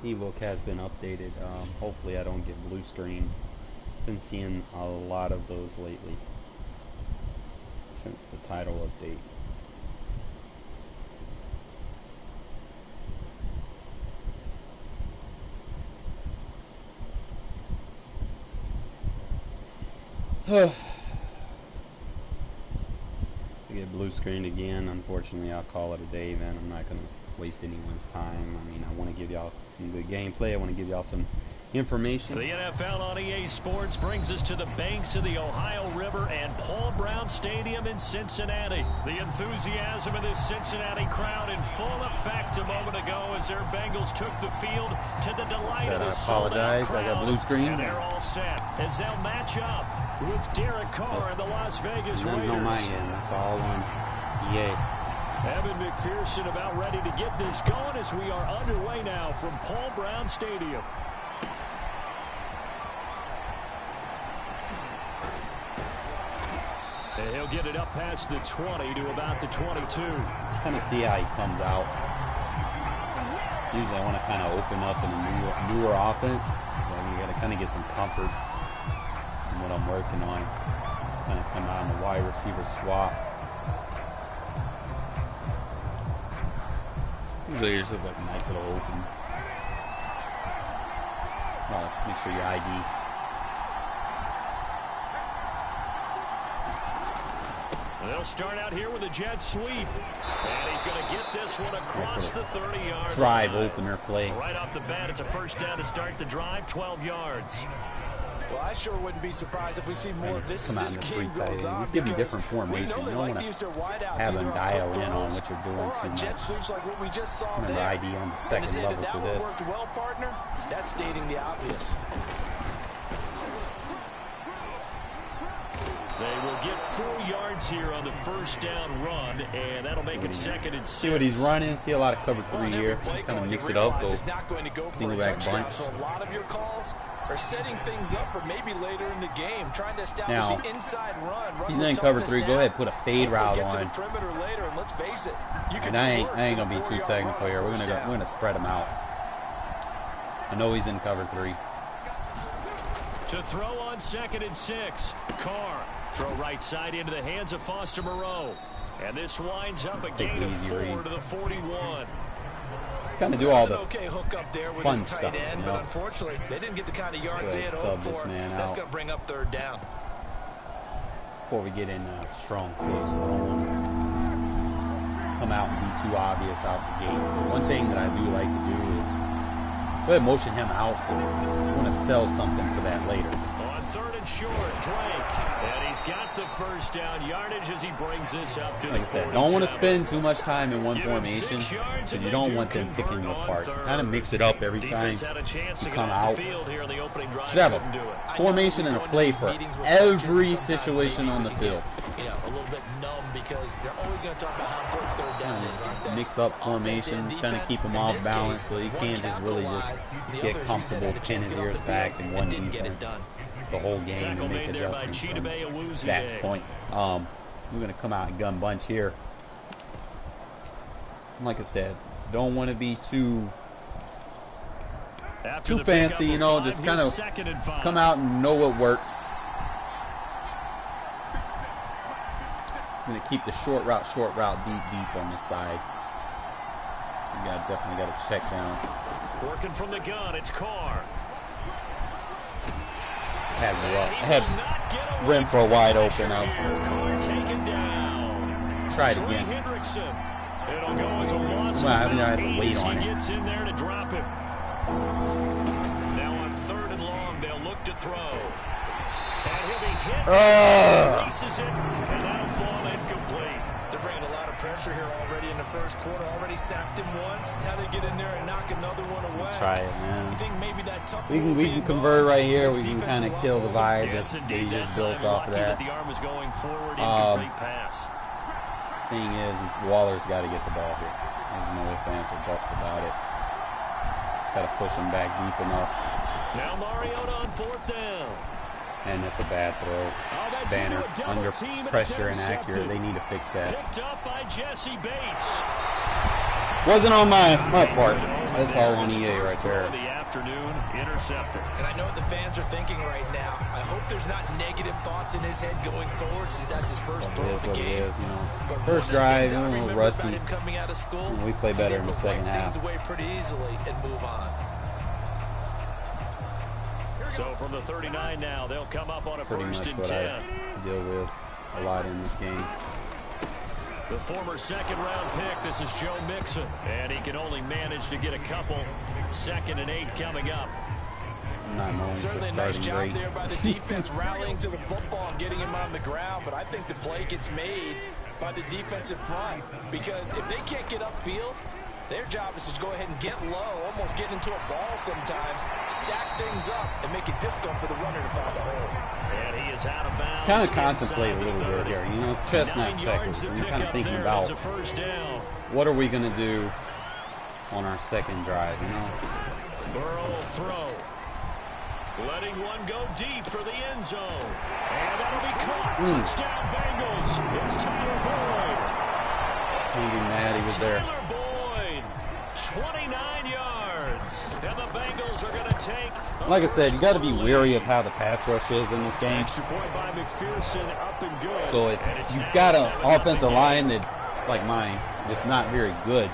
ebook has been updated. Hopefully I don't get blue screen. Been seeing a lot of those lately since the title update. To get blue screen again, unfortunately I'll call it a day then. I'm not going to waste anyone's time. I mean, I want to give y'all some good gameplay. I want to give y'all some information. The NFL on EA Sports brings us to the banks of the Ohio River and Paul Brown Stadium in Cincinnati. The enthusiasm of this Cincinnati crowd in full effect a moment ago as their Bengals took the field to the delight of the apologize. I got blue screen. And they're all set as they'll match up with Derek Carr and the Las Vegas Raiders. On my end. That's all on EA. Evan McPherson about ready to get this going as we are underway now from Paul Brown Stadium. And he'll get it up past the 20 to about the 22. Kind of see how he comes out. Usually I want to kind of open up in a newer offense. You got to kind of get some comfort in what I'm working on. Just kind of come out in the wide receiver swap. Usually it's just like a nice little open. Make sure your ID. They'll start out here with a jet sweep. And he's going to get this one across the 30-yard drive line. Opener play. Right off the bat, it's a first down to start the drive, 12 yards. Well, I sure wouldn't be surprised if we see more of this come out as in this the game goes on. Just give them different formation. You don't want to have them dial in on what you're doing too much. Jet sweeps like what we just saw Remember there. ID on the second level that for one this. Worked well, partner. That's stating the obvious. They will get 4 yards here on the first down run, and that'll make it second and 6. See what he's running. See a lot of cover 3 here. Kind of mix it up. Go single back bunch. So a lot of your calls are setting things up for maybe later in the game, trying to establish the inside run. He's in cover 3. Go ahead, put a fade route on. Later, and let's face it, and I ain't gonna be too technical here. We're gonna spread him out. I know he's in cover 3. To throw on second and 6, Carr. Throw right side into the hands of Foster Moreau. And this winds up a gain of 4 to the 41. Kind of do all the hook up there with fun his tight stuff, end, but unfortunately, they didn't get the kind of yards they had hoped for. That's going to bring up third down. Before we get in strong close, I don't want to come out and be too obvious out the gate. So one thing that I do like to do is go ahead and motion him out because I want to sell something for that later. On third and short, Drake. And he's got the first down yardage as he brings this up to like I said, don't want to spend too much time in one formation because you don't want them picking you apart. So kind of mix it up every time you come out. Should have a formation and a play for every situation on the field. Yeah, a little bit numb because they're always going to talk about how important third down is, aren't they? Mix up formations, kind of keep them off balance so you can't just really just get comfortable, pin his ears back in one defense the whole game and make adjustments from that point. We're going to come out and gun bunch here. Like I said, don't want to be too fancy, you know, just kind of come out and know what works. I'm going to keep the short route deep on this side. You definitely got to check down. Working from the gun, it's Carr. I had Renfro wide open. Try it again. Well, I have to wait on it. Gets in there to drop him. Now on third and long, they'll look to throw. And he'll be hit. Releases it, and that'll fall incomplete. They're bringing a lot of pressure here already in the first quarter. Already sacked him once. Now they get in there and knock another one away. Try it, man. You think maybe that we can convert right here. We can kind of kill the vibe that they just built off of that. The arm is going forward. Incomplete pass. Thing is Waller's got to get the ball here. There's no ifs, ands, or buts about it. Just got to push him back deep enough. Now Mariota on fourth down. And that's a bad throw. Banner under pressure and accurate. They need to fix that. Picked up by Jesse Bates. Wasn't on my part. That's all on EA right there. The afternoon intercepted. And I know what the fans are thinking right now. I hope there's not negative thoughts in his head going forward since that's his first throw of the game. You know, But first drive, a little rusty. him coming out of school, We play better in the second half. things away pretty easily and move on. So from the 39 now, they'll come up on a Pretty first much and what 10. I deal with a lot in this game. The former second-round pick, this is Joe Mixon, and he can only manage to get a couple. 2nd and 8 coming up. I'm not known for Certainly a nice starting job great. there by the defense rallying to the football and getting him on the ground, but I think the play gets made by the defensive front because if they can't get upfield, their job is to go ahead and get low, almost get into a ball sometimes, stack things up, and make it difficult for the runner to find a hole. And he is out of bounds. Kind of contemplate a little bit here. You know, it's chestnut 9 checkers. yards to And you're pick kind of up thinking there. about It's a first down. what are we going to do on our second drive, you know? Burrow will throw. Letting one go deep for the end zone. And that'll be caught. Touchdown Bengals. It's Tyler Boyd. Can't be mad he was there. Tyler Boyd. 29 yards. And the Bengals are going to take. Like I said, you got to be wary of how the pass rush is in this game. Extra point by McPherson, up and good. So if And it's you've now got an 7-0 offensive game. line that, like mine, that's not very good,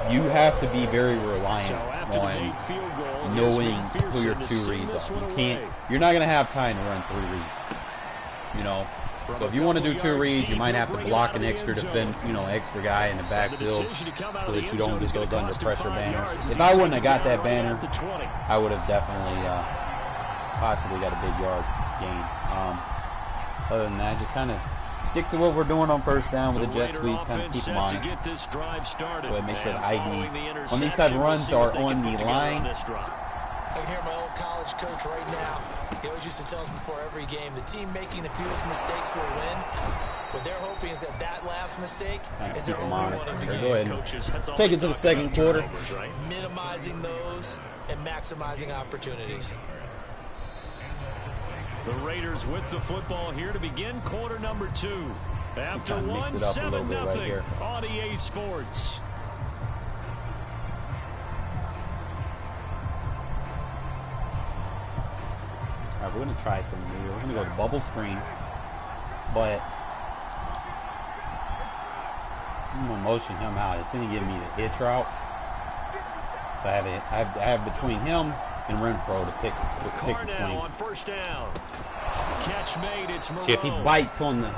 you have to be very reliant So on knowing who your 2 reads are. You can't. You're not going to have time to run 3 reads. You know. So if you want to do 2 reads, you might have to block an extra extra guy in the backfield so that you don't get those under pressure banners. If I wouldn't have got that banner, I would have definitely possibly got a big yard gain. Other than that, just kind of stick to what we're doing on first down with the jet sweep, kind of keep them honest. Go ahead and make sure the ID on these type of runs are on the line. I can hear my old college coach right now. He always used to tell us before every game, the team making the fewest mistakes will win. What they're hoping is that last mistake is their only one of the game. Go ahead and take it to the second quarter. Minimizing those and maximizing opportunities. The Raiders with the football here to begin quarter number 2. After Kinda mix it up a little bit right here. 1-7 on EA Sports. All right, we're going to try something new. We're going to go to bubble screen, but I'm going to motion him out. It's going to give me the hitch route. So I have between him and Renfro to pick between. On first down. Catch made. It's Moreau. See, if he bites on the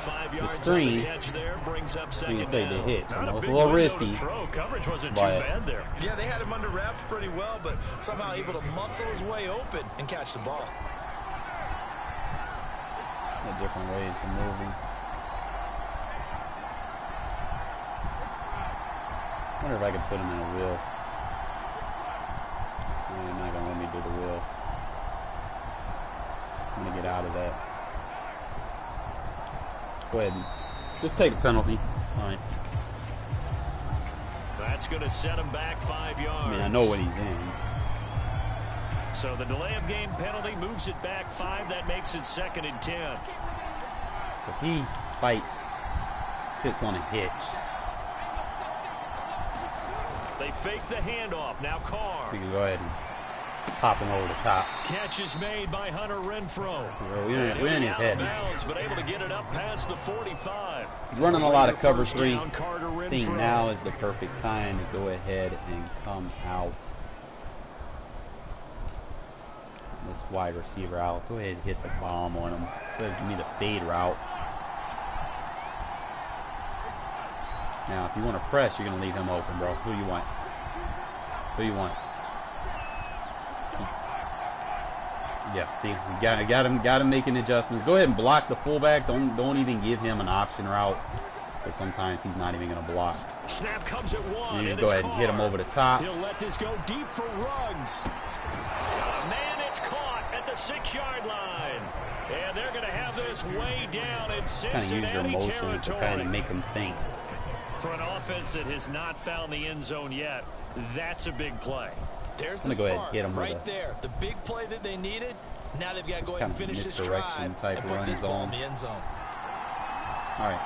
5 yards screen, on the catch there brings up second you can take the down. hitch. Not You know, it's a big little window risky, to throw. Coverage wasn't too but bad there. Yeah, they had him under wraps pretty well, but somehow able to muscle his way open and catch the ball. there are different ways to move him. I wonder if I could put him in a wheel. They're not going to let me do the wheel. I'm going to get out of that. Go ahead and just take a penalty. It's fine. That's going to set him back 5 yards. I mean, I know what he's in. So the delay of game penalty moves it back 5. That makes it 2nd and 10. So if he bites, sits on a hitch. They fake the handoff. Now Carr. We can go ahead and pop him over the top. Catch is made by Hunter Renfro. So we're in his head. Bounds, but able to get it up past the 45. He's running a lot of cover First 3. down, Carter I think Renfro. now is the perfect time to go ahead and come out. This wide receiver out. Go ahead and hit the bomb on him. Go ahead and give me the fade route. Now, if you want to press, you're going to leave him open, bro. Who you want? Who you want? Yeah, see, we got him making adjustments. Go ahead and block the fullback. Don't even give him an option route, because sometimes he's not even going to block. Snap comes at 1. You just go ahead and hit him over the top. He'll let this go deep for Ruggs. Man, it's caught at the 6-yard line. And they're going to have this way down in Kind of use your Cincinnati motions to territory. kind of make him think. For an offense that has not found the end zone yet, that's a big play. There's I'm the gonna go ahead and spark hit him with right a there. The big play that they needed. Now they've got to go ahead kind and of finish this misdirection drive type and put run this ball zone. in the end zone. All right.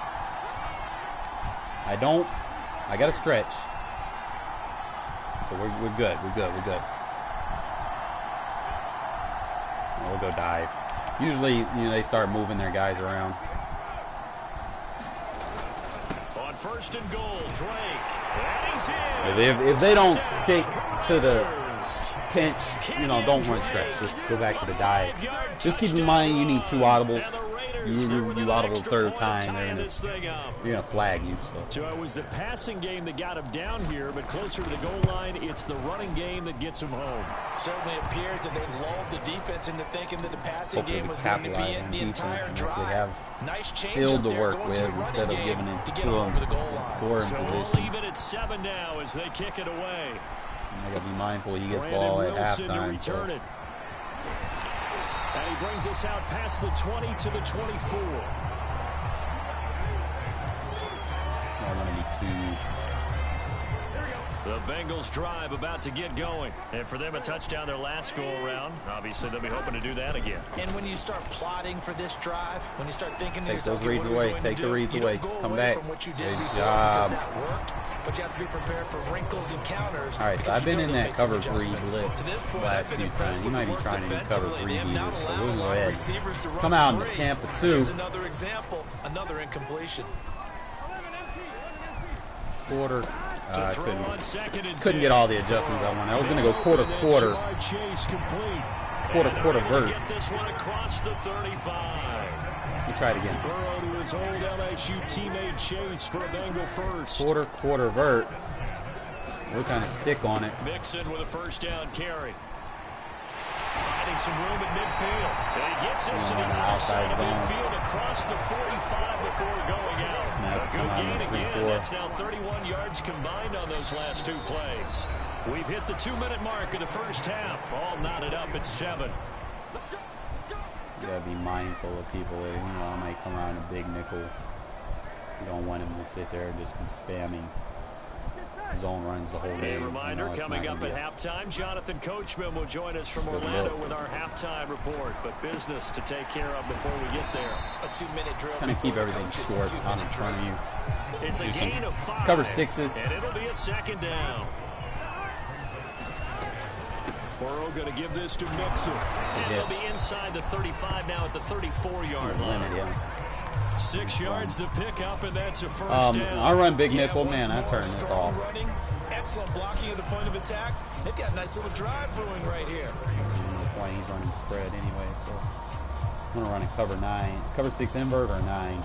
I don't I got to stretch. So we're good. We're good. We're good. We'll go dive. Usually, they start moving their guys around. On 1st and goal, Drake. And he's in. If they don't stick to the pinch, don't run stretch. Just go back to the dive. Just keep in mind you need 2 audibles. You audible third time, they're gonna flag you. So it was the passing game that got him down here, but closer to the goal line, it's the running game that gets him home. Certainly appears that they've lulled the defense into thinking that the passing game was going to be in the entire drive. Nice change field to work with instead of giving it to them and scoring position. position. We'll leave it at 7 now as they kick it away. I gotta be mindful he gets ball at halftime. So. And he brings us out past the 20 to the 24. I'm gonna need 2. The Bengals drive about to get going. And for them, a touchdown their last go-around. Obviously, they'll be hoping to do that again. And when you start plotting for this drive, when you start thinking to take yourself, those reads away. Take the reads away. Come back. Good job. But you have to be prepared for wrinkles and counters. All right, so I've been in that cover 3 blitz the last few times. You might be trying to do cover 3 beaters, so we'll go ahead. Come out in the Tampa 2. Another example, another incompletion. Quarter. Couldn't get all the adjustments I wanted. I was going to go quarter. Quarter vert. Get this one across the 35. You try it again. Burrow to his old LSU teammate Chase for a Bengal first. Quarter vert. We'll kind of stick on it. Mixon with a first down carry. Finding some room at midfield. And he gets us to the outside of midfield across the 45 before going out. A good gain again. That's now 31 yards combined on those last 2 plays. We've hit the 2-minute mark of the first half. All knotted up at 7. You gotta be mindful of people that, I might come around a big nickel. You don't want him to sit there and just be spamming zone runs the whole game. A reminder, coming up at halftime, Jonathan Coachman will join us from Orlando with our halftime report. But business to take care of before we get there. A 2-minute drill. Kind of keep everything short on in front of you. It's a gain of 5. Cover 6s. And it'll be a 2nd down. Burrow going to give this to Mixon. And it'll be inside the 35 now at the 34-yard line. 6 yards to pick up, and that's a first down. I run big nickel, man. I turn this off. Running, excellent blocking at the point of attack. They've got a nice little drive brewing right here. That's why he's running spread anyway. So I'm gonna run a cover 9, cover 6 invert or 9.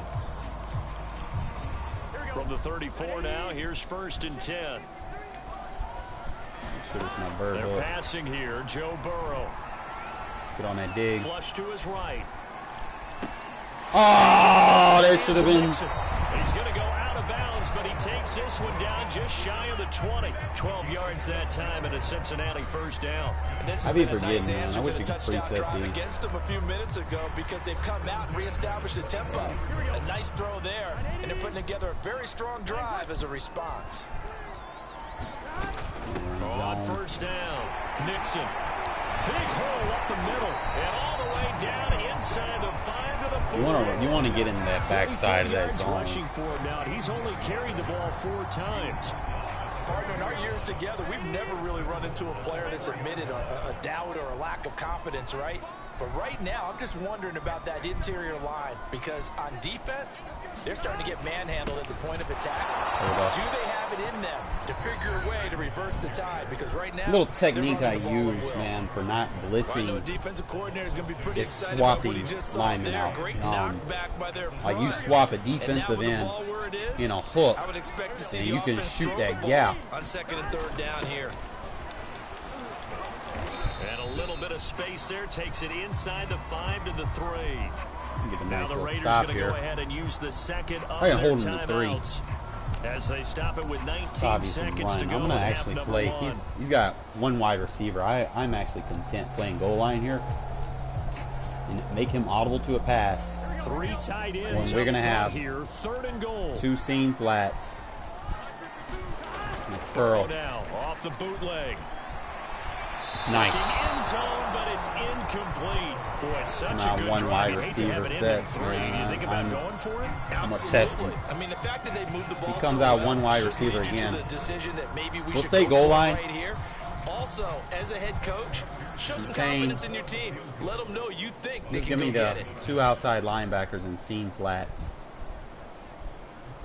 From the 34 now, here's 1st and 10. Make sure it's my bird. They're passing here, Joe Burrow. Get on that dig. Flush to his right. Oh, there should have been. He's going to go out of bounds, but he takes this one down just shy of the 20. 12 yards that time and a Cincinnati first down. I'd be forgetting, man. I wish you could preset these. Against them a few minutes ago because they've come out and reestablished the tempo. A nice throw there, and they're putting together a very strong drive as a response. On first down, Nixon. Big hole up the middle and all the way down inside the 5 to the 4. You want to get in that backside of that zone. Rushing for him now. He's only carried the ball 4 times. Partner, in our years together, we've never really run into a player that's admitted a doubt or a lack of confidence, right? But right now, I'm just wondering about that interior line because on defense, they're starting to get manhandled at the point of attack. Do they have it in them to figure a way to reverse the tide? Because right now, little technique I use, man, for not blitzing defensive coordinator is going to be pretty is excited swapping about what he just linemen out. Great knockback by their like you swap a defensive end in a hook, and you can shoot that gap. On 2nd and 3rd down here. And a little bit of space there takes it inside the 5 to the 3. Get a now nice the Raiders stop going to here. go ahead and use the second of I can their hold him to 3. timeouts as they stop it with 19 seconds to go. I'm going to actually play. He's got 1 wide receiver. I'm actually content playing goal line here and make him audible to a pass. 3 tight ends. When we're going to have here, 3rd and goal. 2 seam flats. And a curl. Now off the bootleg. Nice. End zone, but it's incomplete. Boy, it's such Now a good one drive. wide You'd hate to have receiver it end in set, 3. man. You think about going for it? I'm gonna test him. I mean, the fact that they moved the ball He comes so out well one wide should receiver lead you to again. the decision that maybe we We'll should stay go goal for it line. right here. Also, as a head coach, show some confidence in your team. Let them know you think they Just can give me go get the it. 2 outside linebackers and seam flats.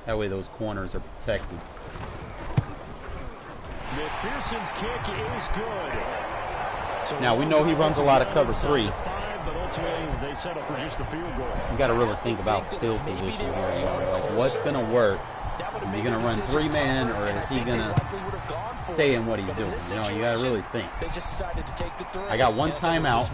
That way those corners are protected. McPherson's kick is good. So Now, we know he runs a lot of cover 3. But ultimately, they settle for just the field goal. You got to really think about field position here. You know, like what's going to work? Is he going to run 3-man, or is he going to stay in what he's doing? You know, you got to really think. I got 1 timeout.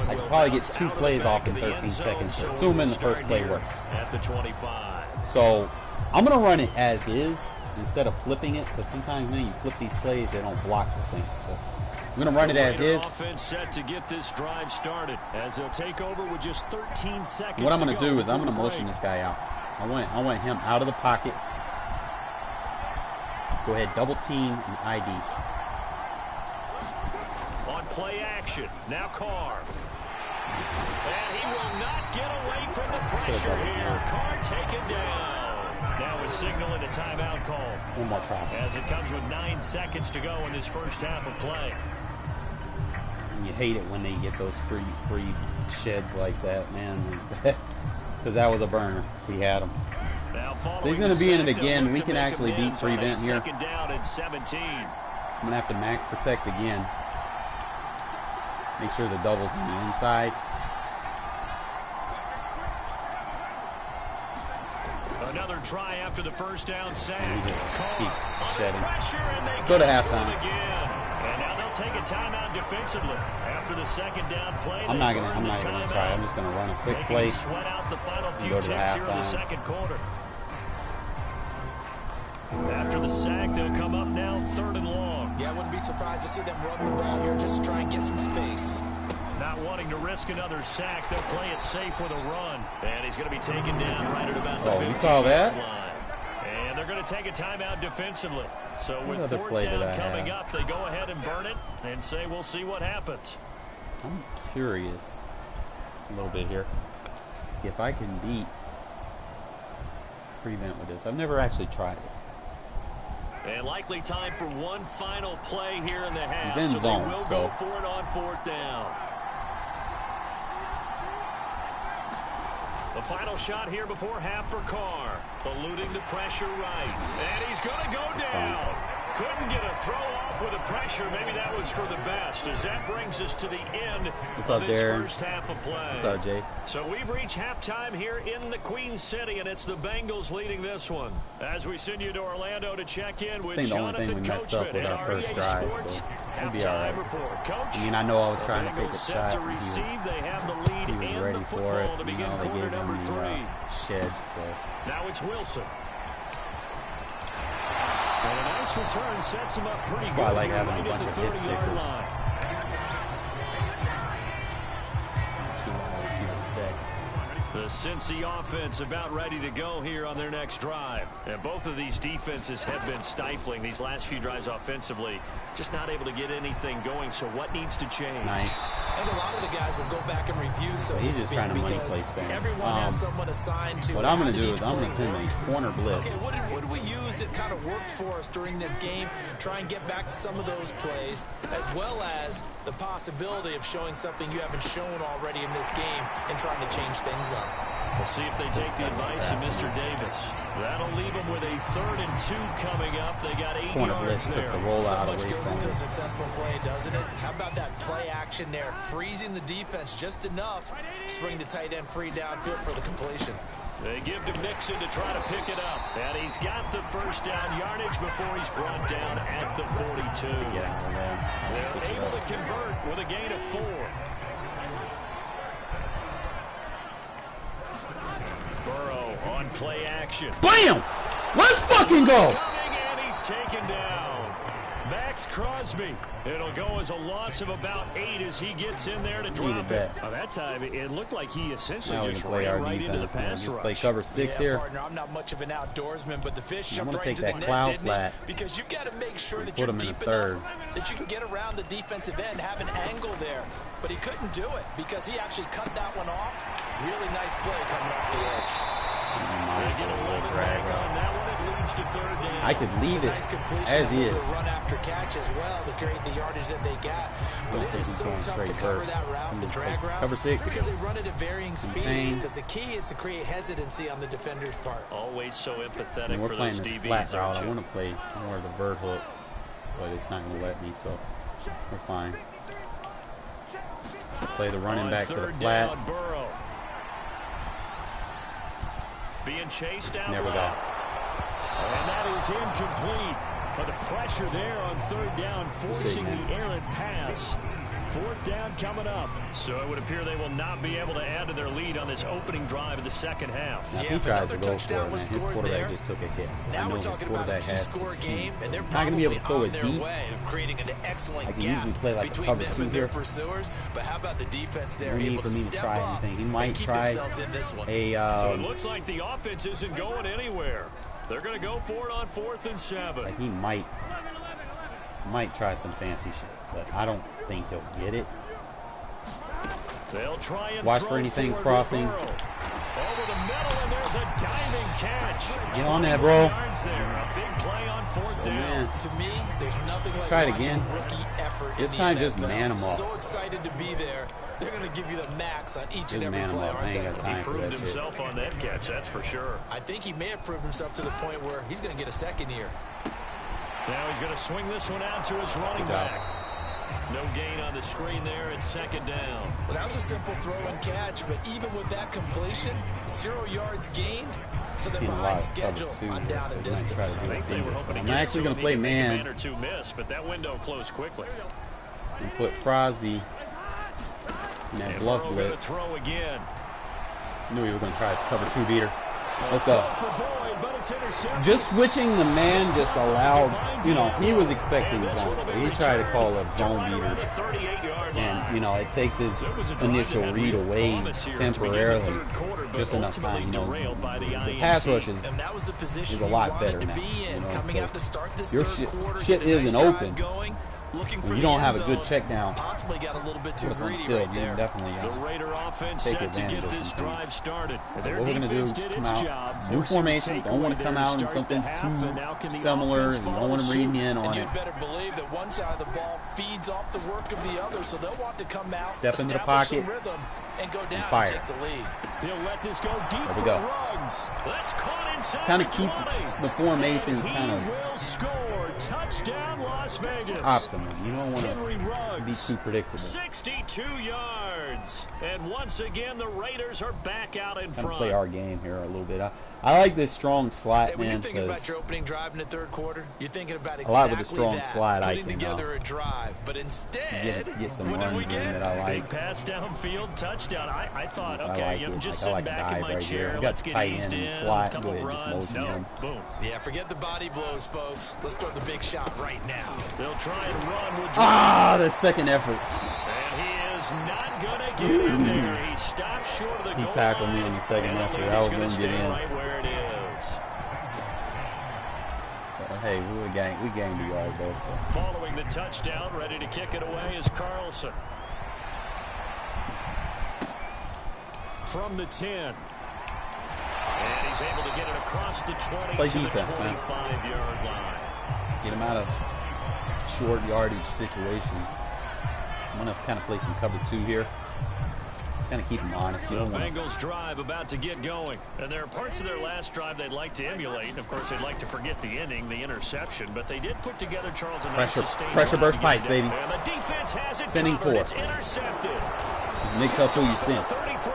I could probably get 2 plays off in 13 seconds, assuming the first play works. At the 25. So I'm going to run it as is instead of flipping it, because sometimes when you flip these plays, they don't block the same. So I'm going to run it as is. Offense set to get this drive started as they'll take over with just 13 seconds. What I'm going to do is I'm going to motion this guy out. I want him out of the pocket. Go ahead, double team and ID. On play action, now Carr. And he will not get away from the pressure here. Carr taken down. Now we're signaling a timeout call. One more try. As it comes with 9 seconds to go in this first half of play. And you hate it when they get those free sheds like that, man. Because that was a burner. We had him. So he's going to be in it again. We can actually beat prevent here. Second down and 17. I'm going to have to max protect again. Make sure the double's on the inside. Another try after the first down sack. And he just keeps shedding. Go to halftime. And now they'll take a timeout defensively after the second down play. I'm not gonna try. I'm just gonna run a quick play Sweat out the final few go to ticks here in the halftime. second quarter. After the sack, they'll come up now 3rd and long. Yeah, I wouldn't be surprised to see them run the ball here just to try and get some space. Not wanting to risk another sack, they'll play it safe with a run. And he's going to be taken down right at about the 15-yard line. And they're going to take a timeout defensively. So with 4th down coming up, they go ahead and burn it and say, we'll see what happens. I'm curious a little bit here if I can beat prevent with this. I've never actually tried it. And likely time for one final play here in the half. He's in zone, they will go for it on 4th down. The final shot here before half for Carr. Eluding the pressure right. And he's going to go down. Couldn't get a throw off with the pressure. Maybe that was for the best, as that brings us to the end of this first half of play. What's up, Jay? So we've reached halftime here in the Queen City, and it's the Bengals leading this one. As we send you to Orlando to check in with Jonathan Coachman and our EA Sports halftime report. Coach, I mean, I know I was trying to take a shot. to receive. They have the lead He was in ready the for it. football to You begin know, they quarter gave him number 3. the shed. So Now it's Wilson. And a nice return sets him up pretty good. I like having a right bunch at of the hit 30-yard stickers. line. 2 wide receivers set. The Cincy offense about ready to go here on their next drive. And both of these defenses have been stifling these last few drives offensively. Just not able to get anything going. So what needs to change? Nice. I think a lot of the guys will go back and review. So he's just trying to money play spam. Everyone has someone assigned to. What I'm going to do is I'm going to send a corner blitz. Okay, what did we use that kind of worked for us during this game? Try and get back to some of those plays, as well as the possibility of showing something you haven't shown already in this game and trying to change things up. We'll see if they take the advice of Mr. Davis. That'll leave them with a 3rd and 2 coming up. They got 8 Corner yards blitz there. took the rollout So much away goes from into a him. successful play, doesn't it? How about that play action there, freezing the defense just enough to bring the tight end free downfield for the completion. They give to Mixon to try to pick it up. And he's got the first down yardage before he's brought down at the 42. Get out of there. They're able to convert with a gain of 4. Burrow on play action. Bam! Let's fucking go! Coming, and he's taken down. Max Crosby. It'll go as a loss of about 8 as he gets in there to drop it. that. By that time, it looked like he essentially Now we just can play our ran right into the defense. pass Man. rush. Play cover 6 here. Partner, I'm not much of an outdoorsman, but the fish I'm jumped gonna right take into that the net, cloud didn't flat. Because you've got to make sure that Put you're him in deep the 3rd. enough that you can get around the defensive end, have an angle there. But he couldn't do it because he actually cut that one off. Really nice play coming off the edge. I could leave it as is. Run after catch as well to create the yardage that they got. But it is so tough to cover that route, the drag route. Cover 6. Because they run it at varying speeds. Because the key is to create hesitancy on the defender's part. Always so empathetic we're for playing those this DBs, flat route. I want to play more of the vert hook, but it's not going to let me, so we're fine. So play the running back to the flat. Being chased out Never got. And that is incomplete. But the pressure there on 3rd down, forcing the errant pass. 4th down coming up. So it would appear they will not be able to add to their lead on this opening drive of the second half. Now, if he tries to go for it, man, his quarterback just took a hit. So I know his quarterback has to game, and they're not going to be able to throw it deep. I can usually play like a cover 2 here. But how about the defense there? No need for me to try anything. He might try a... So it looks like the offense isn't going anywhere. They're going to go for it on 4th and 7. Like he might try some fancy shit, but I don't think he'll get it. They'll try and watch for anything crossing. Over the middle, and there's a diving catch. Get on that, bro. A big play on 4th down. Man. To me, there's nothing like try it again. Rookie effort. This time, just man them off. So excited to be there. They're going to give you the max on each and every man play. I ain't got time for that shit. He proved himself on that catch, that's for sure. I think he may have proved himself to the point where he's going to get a second here. Now he's going to swing this one out to his running back. No gain on the screen there at 2nd down. Well, that was a simple throw and catch, but even with that completion, 0 yards gained, so they're behind schedule on down and distance. I'm actually going to play man. Or 2 miss, but that window closed quickly. And put Crosby in that bluff blitz. Throw again. Knew he was going to try to cover 2 beater. Let's go. Just switching the man just allowed, you know, he was expecting zone, so he tried to call up zone beaters. And, you know, it takes his initial read away temporarily, just enough time, you know. The pass rush is a lot better now, you know, so your shit isn't open. When you don't have a good check down, possibly got a little bit too what's on the greedy field, right you there. can definitely take advantage of some things. So what we're going to do is come out, new formation, don't want to come out in something too similar, and don't want to read in on it. You better believe that one side of the ball feeds off the work of the other, so they'll want to come out, step into the pocket, and go down and fire. And take the lead. He'll let this go deep. There we go. That's caught inside. Kind of keep the formations kind of touchdown Las Vegas. Optimum. You don't want to be too predictable. 62 yards. And once again, the Raiders are back out in front. Play our game here a little bit. I like this strong slot, when man. You're thinking about your opening drive in the 3rd quarter, you're thinking about exactly a lot with the strong slide. Putting together a drive, but instead, get some runs in that I like. Big pass downfield, touchdown. I thought, okay, I like I'm just I like sitting back in my right chair. Here. Let's got get tight eased end in. and slot. Couple Go ahead, runs. just motion him. Boom. Yeah, forget the body blows, folks. Let's throw the big shot right now. They'll try and run with the second effort. And he is not going to get in there. He stopped short of the goal. He tackled me in the second effort. I was going to get in. Right where it is. Hey, we gained the yard though. So. Following the touchdown, ready to kick it away is Carlson. From the 10. And he's able to get it across the 20 Play to defense, the 25-yard line. Get him out of short yardage situations. I'm going to kind of play some cover 2 here. Kind of keep them honest. The Bengals drive about to get going. And there are parts of their last drive they'd like to emulate. Of course, they'd like to forget the ending, the interception. But they did put together, Charles, a pressure burst pipes, baby. And the defense has it sending covered. 4. It's intercepted. Just mix up who you send. 33.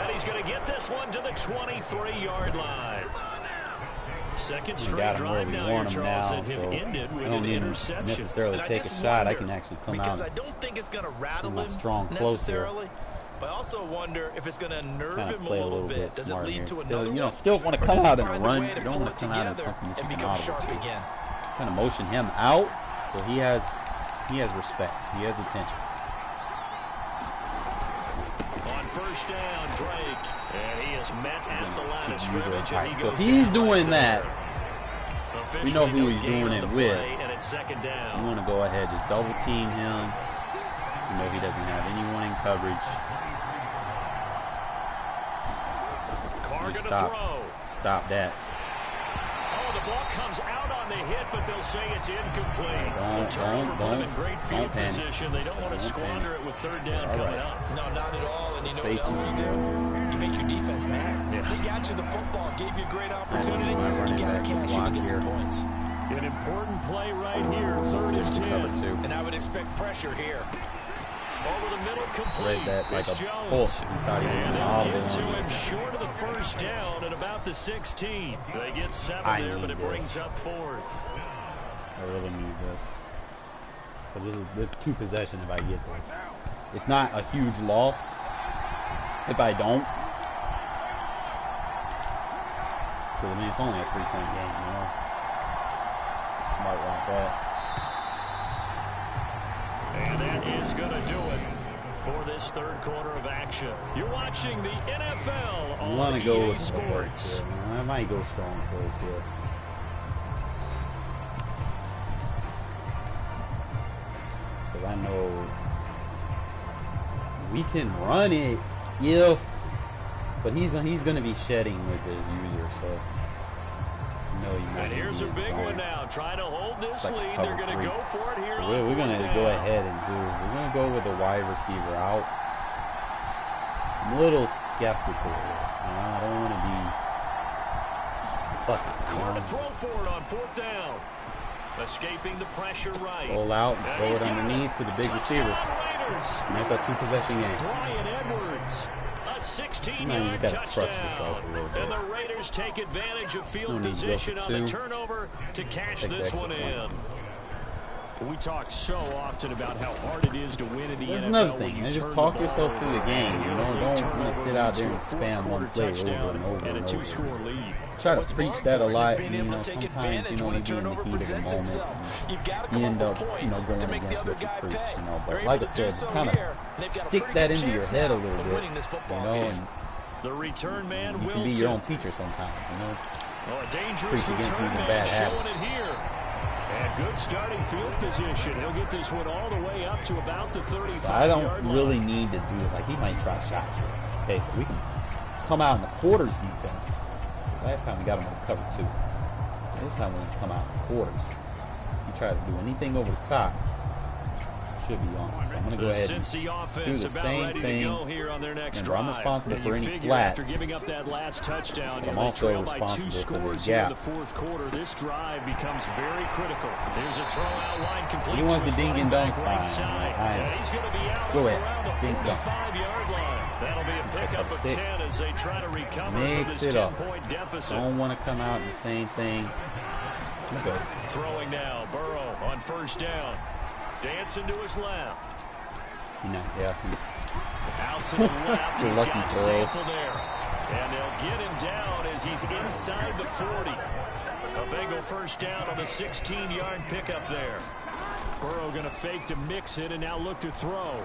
And he's going to get this one to the 23-yard line. Second straight drive now, Charles, that have ended with an interception. Necessarily take a shot. I can actually come out. I don't think it's going to rattle him strong close here. But I also wonder if it's going to nerve him a little bit. Does it lead to another one? You know, still want to come out and run. You don't want to come out in something that you can audible again. Kind of motion him out, so he has respect. He has attention. On first down, Drake, and he is met at the line of scrimmage. So if he's doing that, we know who he's doing it with. on second down. You want to go ahead, just double team him. You know he doesn't have anyone in coverage. Carr Just gonna throw. Stop that. Oh, the ball comes out on the hit, but they'll say it's incomplete. Don't in great field position. They don't want to squander it with third down coming up. No, not at all. And you know what else you do? You make your defense mad. Yeah. They got you the football, gave you a great opportunity. You got to cash in and get some points. An important play right here, 3rd and 10. And I would expect pressure here. Over the middle, complete. Read that like it's a Jones. horse. He thought he was And going to they'll get to audible. him short of the first down at about the 16. They get 7 there, but it brings up 4th. I really need this. Because this is 2 possession if I get this. It's not a huge loss if I don't. Because, I mean, it's only a 3-point game, you know? Smart like that. And that is going to do it for this 3rd quarter of action. You're watching the NFL on You want to go EA with Sports. Here, I might go strong close here. Because I know we can run it but he's going to be shedding with his user, so. No, And here's a big one now. Trying to hold this lead. They're going to go for it here. So we're going to go ahead and we're going to go with the wide receiver out. I'm a little skeptical here. You know, I don't want to be fucking. Carr to throw for it on 4th down. Escaping the pressure right. Roll out and throw it underneath to the big receiver. Raiders. And that's a 2-possession game. Brian Edwards. A 16-yard touchdown. And the Raiders take advantage of field position on the turnover to cash this one in. We talk so often about how hard it is to win in the NFL. That's another thing. Just talk yourself through the game. You know, don't want to sit out there and spam one play over and over and over. 2-score lead. Try to preach that a lot. You know, sometimes, you know, you be in the heat of the moment. You end up, you know, going against what you preach, you know. But like I said, just kind of stick that into your head a little bit, you know, and the return man you can be your own teacher sometimes, you know. Oh, a dangerous preach against using bad habits. And good starting field position. He'll get this one all the way up to about the 35-yard so I don't really need to do it. Like, he might try shots here. Okay, so we can come out in the quarters defense. So last time we got him on cover 2. So this time we're going to come out in the quarters. If he tries to do anything over the top, should be on. So I'm going to go ahead and do the same thing. Remember, I'm responsible for any flats. After giving up that last touchdown, I'm also responsible for the gap. In the 4th quarter, this drive becomes very critical. There's a throw out line complete. He wants to dink and dunk. Fine. He's going to be out go around ahead. the Dink dunk. 45-yard line. That'll be a pickup of 10 as they try to recover Mix from this it up. 10-point deficit. Don't want to come out in the same thing. Go. Throwing now, Burrow on 1st down. Dancing to his left. Yeah, Out to the left. He's lucky got throw. Sample there. And they'll get him down as he's inside the 40. A Bengal 1st down on the 16-yard pickup there. Burrow going to fake to mix it and now look to throw.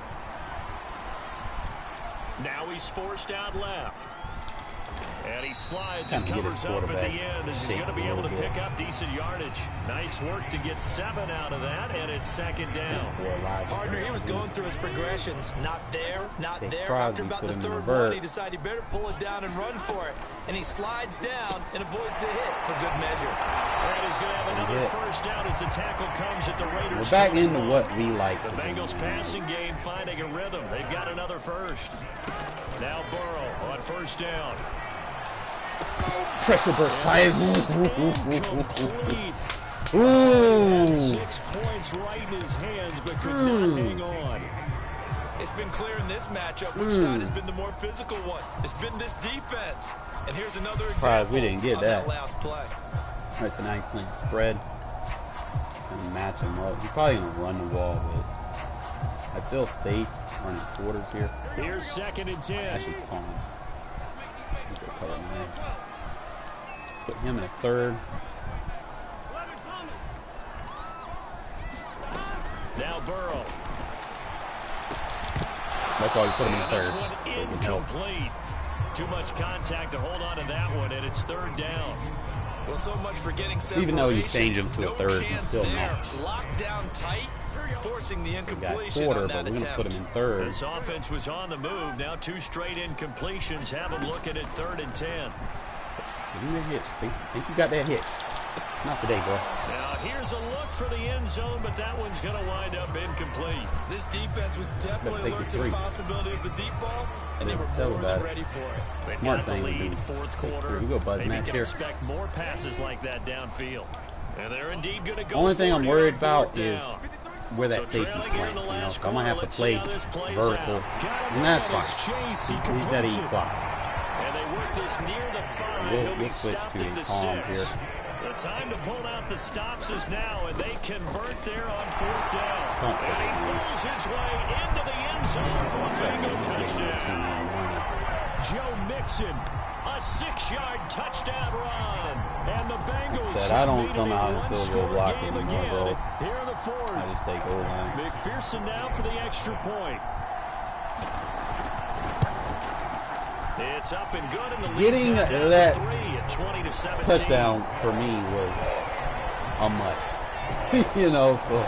Now he's forced out left. And he slides and covers up at the end as he's going to be able to pick up decent yardage. Nice work to get 7 out of that, and it's 2nd down. Partner, he was going through his progressions. Not there, not there. Crosby, After about the 3rd one, he decided he better pull it down and run for it. And he slides down and avoids the hit for good measure. And he's going to have another 1st down as the tackle comes at the Raiders. We're back into what we like the to Bengals do. passing game finding a rhythm. They've got another 1st. Now Burrow on 1st down. Pressure burst. Ooh. 6 points right in his hands, but could not hang on. It's been clear in this matchup which side has been the more physical one. It's been this defense. And here's another example. We didn't get that. Last play. That's a nice playing spread. And match him up. He's probably going to run the wall, but I feel safe running quarters here. Here's 2nd and 10. Actually, palms. Put him in a 3rd. Now Burrow. That's why we put him in And 3rd. this one incomplete. Too much contact to hold on to that one, and it's 3rd down. Well, so much for getting separation. Even though you change him to a third, he's still matched. Locked down tight, forcing the incompletion quarter, on that but we're attempt. gonna put him in third. This offense was on the move. Now 2 straight incompletions have them looking at 3rd and 10. Give him a hitch. Think you got that hitch. Not today, bro. Now here's a look for the end zone, but that one's going to wind up incomplete. This defense was definitely alert to the possibility of the deep ball, and they were more than ready for it. They Smart got the thing to lead, do. 4th Take quarter. three. We go buzz Maybe match can here. expect more passes like that downfield. And they're indeed going to go. Only thing I'm worried about is is where that safety's playing. You know, so I'm gonna have to play vertical, and that's fine. He's that E clock. And they work this near the 5. We'll switch to Collins here. The time to pull out the stops is now, and they convert there on 4th down. And he rolls his way into the end zone for a Bengal touchdown. Joe Mixon, a 6-yard touchdown run. And the Bengals said, I don't come out until we're blocking anymore, bro. Here in the 4th. I just stay goal line. McPherson now for the extra point. It's up and good in the Getting that that 20-17. touchdown for me was a must. You know, so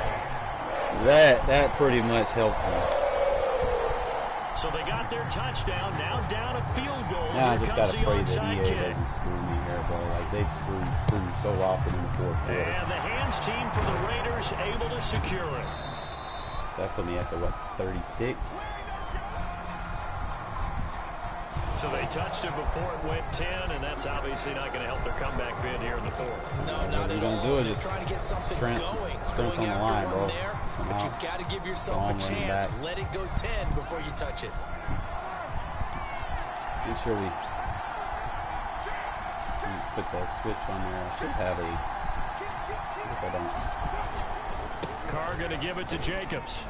that pretty much helped me. So they got their touchdown, now down a field goal. Now I Here just comes gotta the pray that onside EA kick. doesn't screw me here, bro. Like they've screwed so often in the 4th quarter. And the hands team for the Raiders able to secure it. So that put me at the what, 36? So they touched it before it went 10, and that's obviously not going to help their comeback bid here in the 4th. No, What not we're at gonna all. do is Just just trying to get something strength going on the after line, one bro. there, Come but out. you've got to give yourself Long a running chance. backs. Let it go 10 before you touch it. Make sure we put the switch on there. I should have a. I guess I don't. Carr going to give it to Jacobs.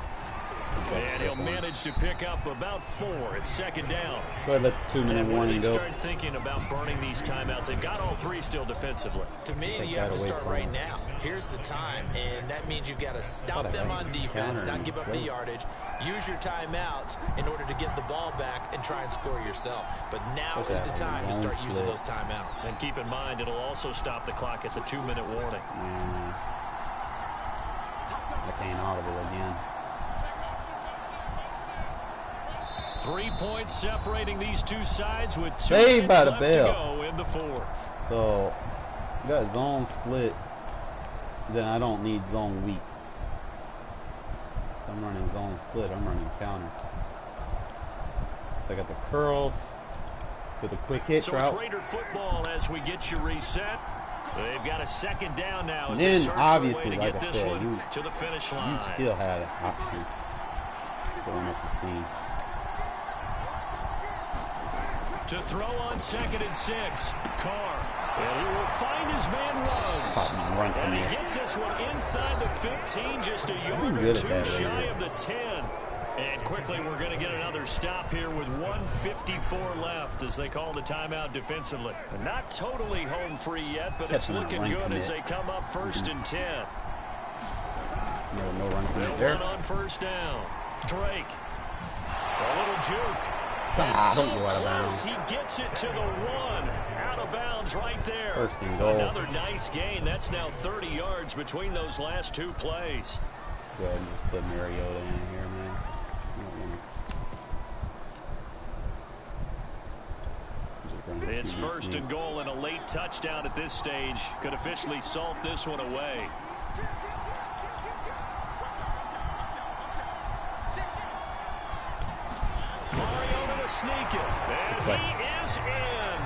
And he'll manage to pick up about 4 at 2nd down. Go ahead, let the 2-minute warning go. Start thinking about burning these timeouts. They've got all 3 still defensively. To me, Take you have that to away start from right him. now. Here's the time, and that means you've got to stop them on defense, not give up the yardage. Use your timeouts in order to get the ball back and try and score yourself. But now is the time to start using those timeouts. And keep in mind, it'll also stop the clock at the 2-minute warning. I can't audible again. 3 points separating these two sides with 2 Saved by minutes the left bell. to go in the 4th. So, we got zone split. Then I don't need zone weak. I'm running zone split. I'm running counter. So I got the curls with a quick hitch So it's route. Raider football as we get you reset. They've got a 2nd down now. And then, as they search for a way obviously, to like get I this said, one to the finish line. You still had an option going up the seam. To throw on 2nd and 6. Carr. And he will find his man Ruggs. Run from And he here. gets this one inside the 15, just a yard been or good at 2 that shy lately. of the 10. And quickly we're going to get another stop here with 1:54 left as they call the timeout defensively. They're not totally home free yet, but it's Catching that looking run good as commit. they come up 1st and 10. No run commit They'll there. run on 1st down. Drake. A little juke. Don't go out of bounds. He gets it to the 1. Out of bounds right there. 1st and goal. Another nice gain. That's now 30 yards between those last 2 plays. Go ahead and just put Mariota in here, man. It's 1st and goal and a late touchdown at this stage. Could officially salt this one away. Mariota to sneak it. And he is in.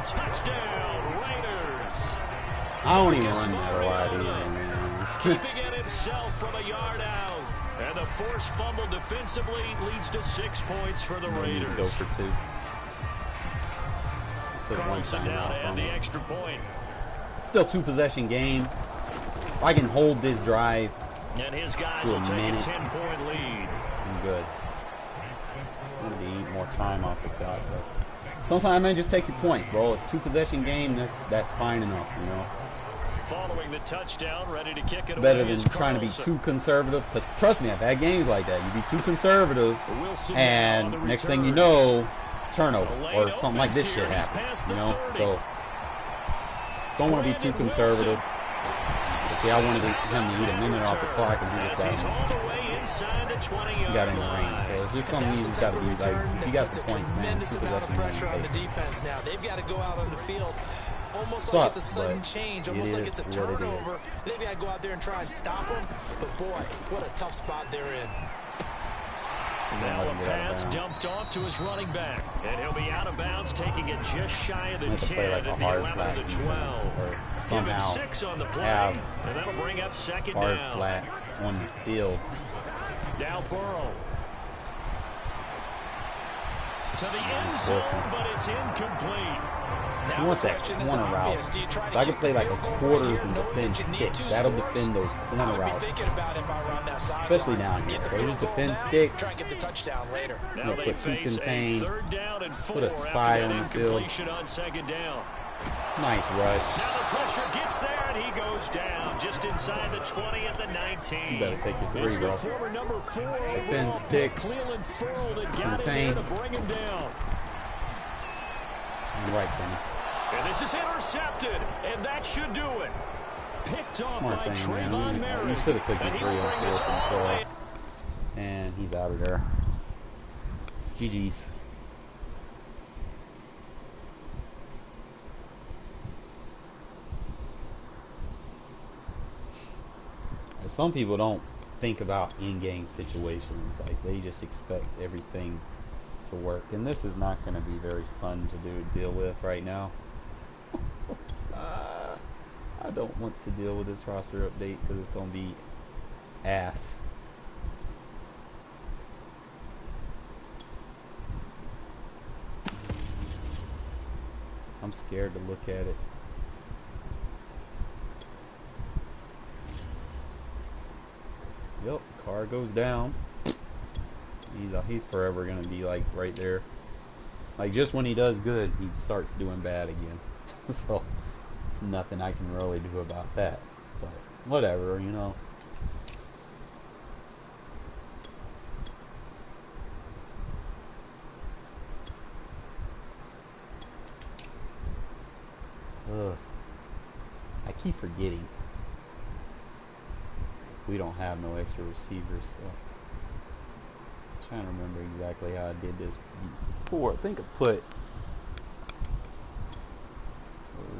Touchdown, Raiders. I don't even run that wide either, man. Keeping it himself from a yard out. And the forced fumble defensively leads to 6 points for the Raiders. Go for 2. Carlson now to add the extra point. Still 2-possession game. If I can hold this drive And his guys to will a take minute, a 10-point lead. I'm good. I'm gonna need more time off the clock, but sometimes, man, just take your points, bro. It's 2-possession game. That's fine enough, you know. Following the touchdown, ready to kick it It's better away than is trying to be Carlson. too conservative. Because trust me, I've had games like that. You be too conservative, Wilson and now on the next thing you return. know, turnover or something like this shit He's happens. past You the know, 30. so don't want to be too conservative. But see, I wanted him to eat a minute off the clock, and he just got in the range. So it's just something you just got to be like, if you got the points, man, keep possession. Pressure on the defense now. They've got to go out on the field. Almost Sucks, like it's a sudden change, almost like it's a turnover. Maybe I go out there and try and stop them, but boy, what a tough spot they're in. Now a pass dumped off to his running back, and he'll be out of bounds, taking it just shy of the 10 like at the 11 to 12. Give him 6 on the play, and that'll bring up second hard down. flats on the field. Now Burrow. To the end zone, but it's incomplete. He wants that corner route, so I can play like a quarters and defend sticks. That'll defend those corner routes, especially down here. So just defend sticks. You know, put two contain, put a spy on the field. Nice rush. Now the pressure gets there, and he goes down just inside the 20 at the 19. You better take your 3, bro. Defend sticks, contain, and right, Sammy. And this is intercepted, and that should do it. Picked off by Trayvon Merritt. You should have took your 3 on 4th and 12. And he's out of there. GG's. Some people don't think about in-game situations. Like, they just expect everything to work. And this is not going to be very fun to deal with right now. I don't want to deal with this roster update because it's going to be ass. I'm scared to look at it. Yep, car goes down. He's forever going to be like right there. Like just when he does good, he starts doing bad again. So it's nothing I can really do about that. But whatever, you know. Ugh. I keep forgetting. We don't have no extra receivers, so I'm trying to remember exactly how I did this before. I think I put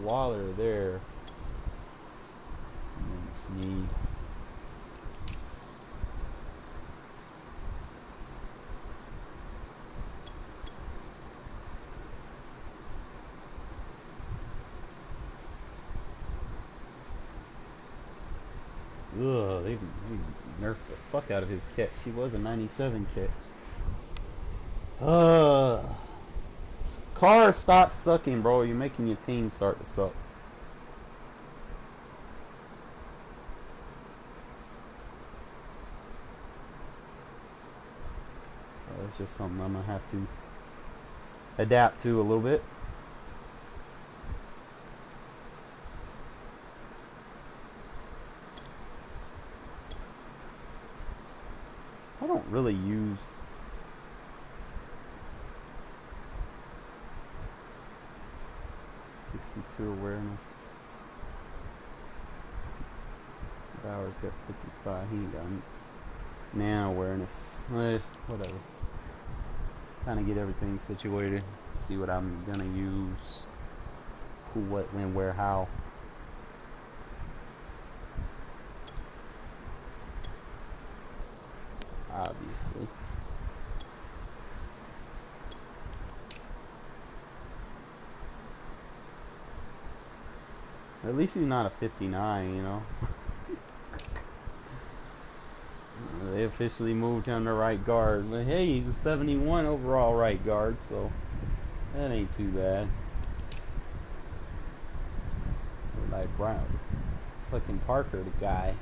Waller there and then Snead. Ugh, they nerfed the fuck out of his catch. He was a 97 catch. Carr, stop sucking, bro. You're making your team start to suck. So it's just something I'm gonna have to adapt to a little bit. I don't really use awareness. Bowers got 55. He ain't got man awareness. Whatever. Just kind of get everything situated. See what I'm gonna use. Who, what, when, where, how. Obviously. At least he's not a 59, you know. They officially moved him to right guard. But hey, he's a 71 overall right guard, so that ain't too bad. Like Brown. Fucking Parker, the guy.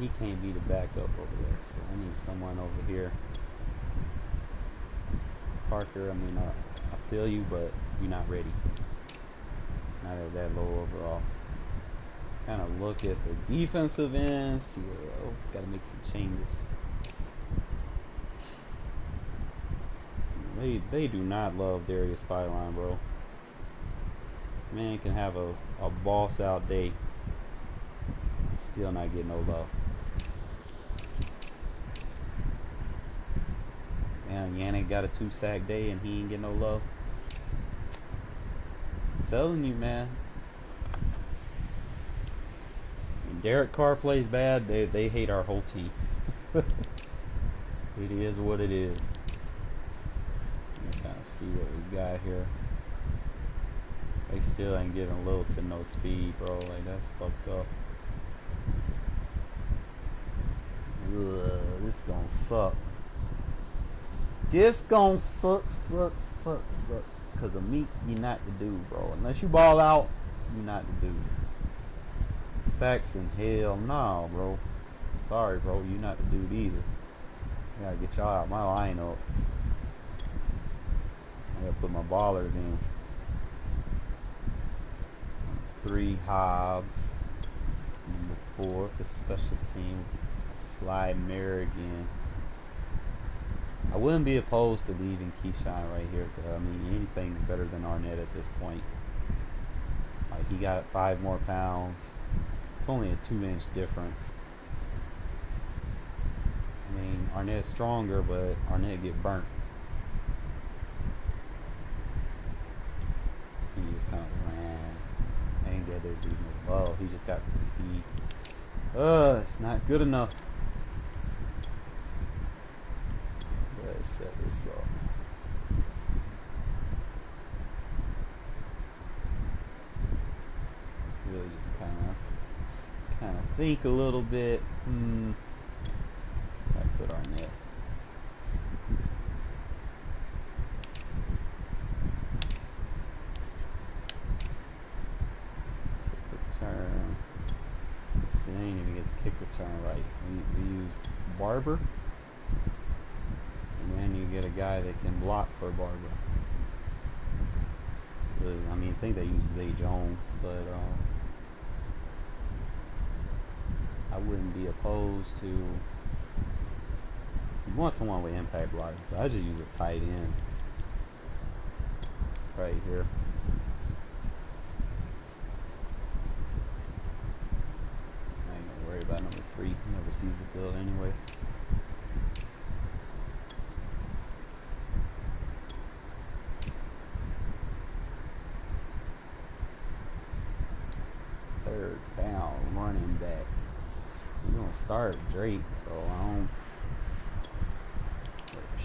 He can't be the backup over there, so I need someone over here. Parker, I mean, I feel you, but you're not ready. Not at that low overall. Kind of look at the defensive end. See, gotta make some changes. They do not love Darius Byline, bro. Man can have a boss out day, still not get no love. Damn, Yannick got a 2-sack day and he ain't get no love. I'm telling you, man. When Derek Carr plays bad, they hate our whole team. It is what it is. Let me kind of see what we got here. They still ain't giving little to no speed, bro. Like, that's fucked up. Ugh, this gonna suck. This gonna suck. Cause of me, you're not the dude, bro. Unless you ball out, you're not the dude. Facts and hell no, bro. Sorry, bro. You're not the dude either. I gotta get y'all out my lineup. I gotta put my ballers in. 3 Hobbs. Number 4 for special team. Slide Merrigan. I wouldn't be opposed to leaving Keyshawn right here, because I mean anything's better than Arnett at this point. Like, he got 5 more pounds. It's only a 2-inch difference. I mean, Arnett's stronger, but Arnett get burnt. He just kind of ran. Ain't got that dude no ball. He just got the speed. It's not good enough. Let's set this up. Really just kind of think a little bit. I put Arnett. Return. See, they ain't even get the kick return right. We use Barber. And then you get a guy that can block for Barber. I mean, I think they use Zay Jones, but I wouldn't be opposed to. You want someone with impact blocking, so I just use a tight end right here. I ain't gonna worry about number 3. He never sees the field anyway. Third down running back. We're gonna start Drake, so I don't.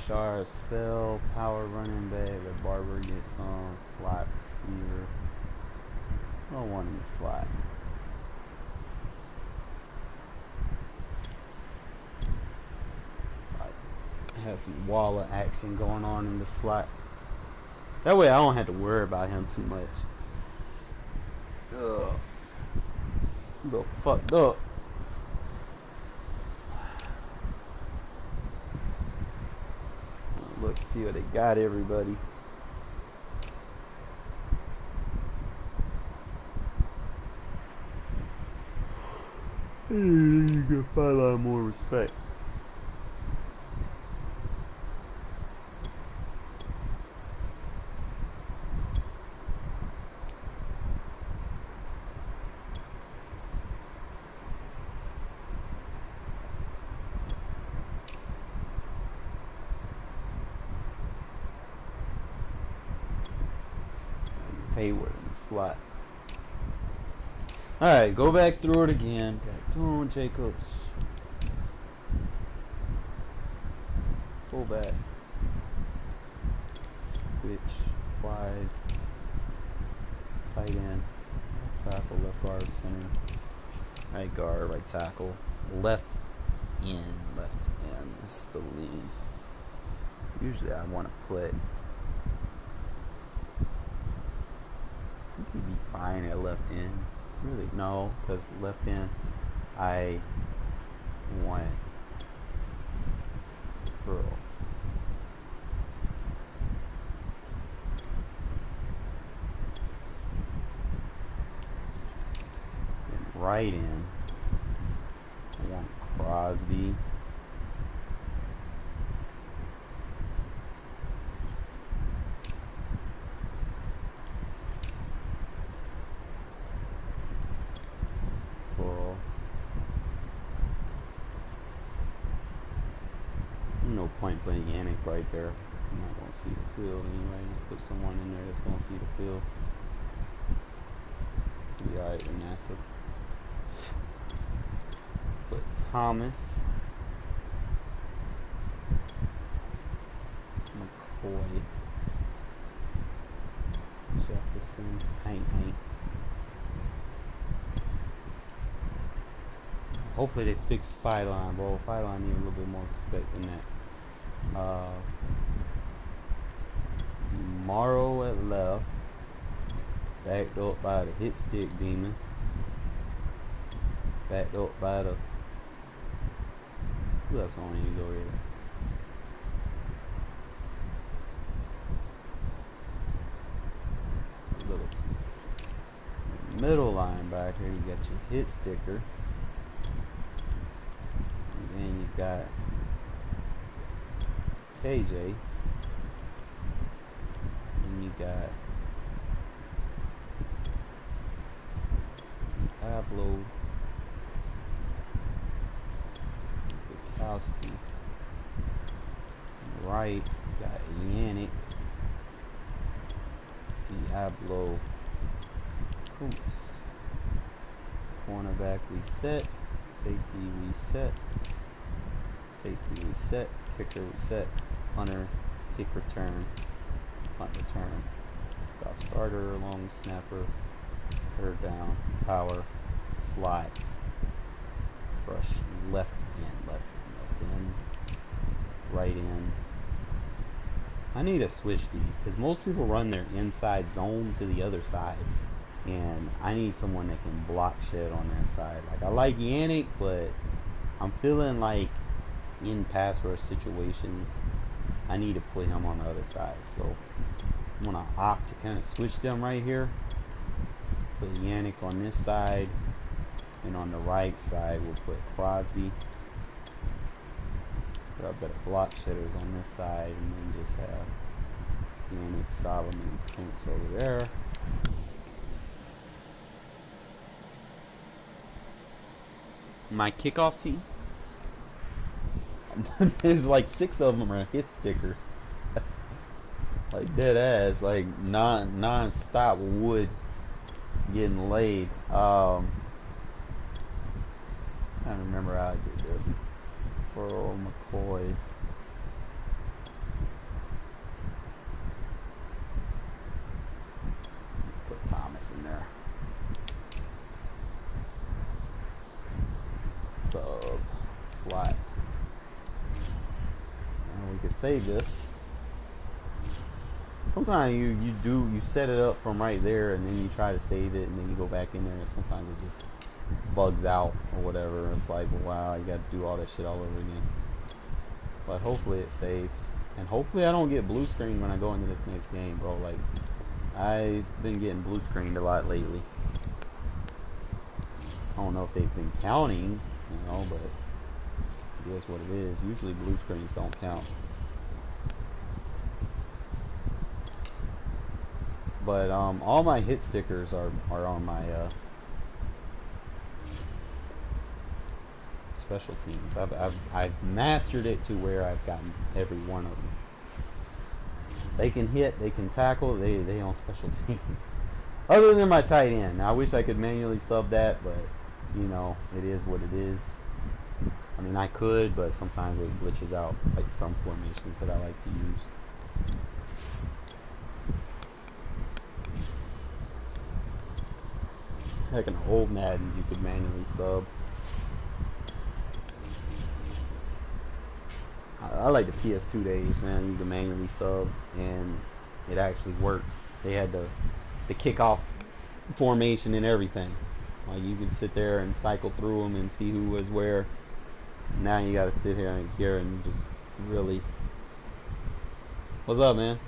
Shard spell, power running back, but Barber gets on slot receiver. I don't want him to slot. Has some Waller action going on in the slot. That way I don't have to worry about him too much. Ugh. I'm a little fucked up. Look, see what they got, everybody. You can find a lot more respect. Hayward in the slot. Alright, go back through it again. Back through Jacobs. Pull back. Switch. Wide. Tight end. Left tackle, left guard, center. Right guard, right tackle. Left end, left end. That's the lean. Usually I want to put. I think he'd be fine at left end. Really? No, because left end, I want Furl. And right end, I want Crosby. No point putting Yannick right there. I'm not going to see the field anyway. Put someone in there that's going to see the field. Be alright with NASA. Put Thomas. McCoy. Jefferson. Hank. Hopefully they fix Spy Line, bro. Spy Line need a little bit more respect than that. Morrow at left. Backed up by the hit stick demon. Backed up by the... Who else on need to go here? Little middle linebacker, you got your hit sticker. And then you got KJ. And you got Pablo Bukowski. Right, you got Yannick. Diablo Coops. Cornerback reset. Safety reset. Safety reset. Kicker reset. Punter. Kick return. Punt return. Got starter. Long snapper. Third down. Power. Slot. Rush. Left in. Left in. Right in. I need to switch these because most people run their inside zone to the other side, and I need someone that can block shit on that side. Like, I like Yannick, but I'm feeling like in pass rush situations I need to put him on the other side. So I'm gonna opt to kind of switch them right here. Put Yannick on this side, and on the right side we'll put Crosby. There are better block shitters on this side, and then just have Yannick, Solomon, Kuntz over there. My kickoff team, there's like 6 of them are hit stickers. Like dead ass, like non-stop wood getting laid. Trying to remember how I did this. For McCoy. Let's put Thomas in there. Sub. Slot. And we could save this. Sometimes you set it up from right there and then you try to save it and then you go back in there and sometimes it just bugs out or whatever. It's like, wow, you got to do all that shit all over again. But hopefully it saves, and hopefully I don't get blue screen when I go into this next game, bro. Like, I've been getting blue screened a lot lately. I don't know if they've been counting, you know, but it is what it is. Usually blue screens don't count. But all my hit stickers are on my special teams. I've mastered it to where I've gotten every one of them. They can hit, they can tackle, they on special teams. Other than my tight end. Now, I wish I could manually sub that, but you know, it is what it is. I mean, I could, but sometimes it glitches out, like some formations that I like to use. Heck, in old Maddens, you could manually sub. I like the PS2 days, man. You could manually sub, and it actually worked. They had the kickoff formation and everything. Like, you could sit there and cycle through them and see who was where. Now you got to sit here and just really. What's up, man?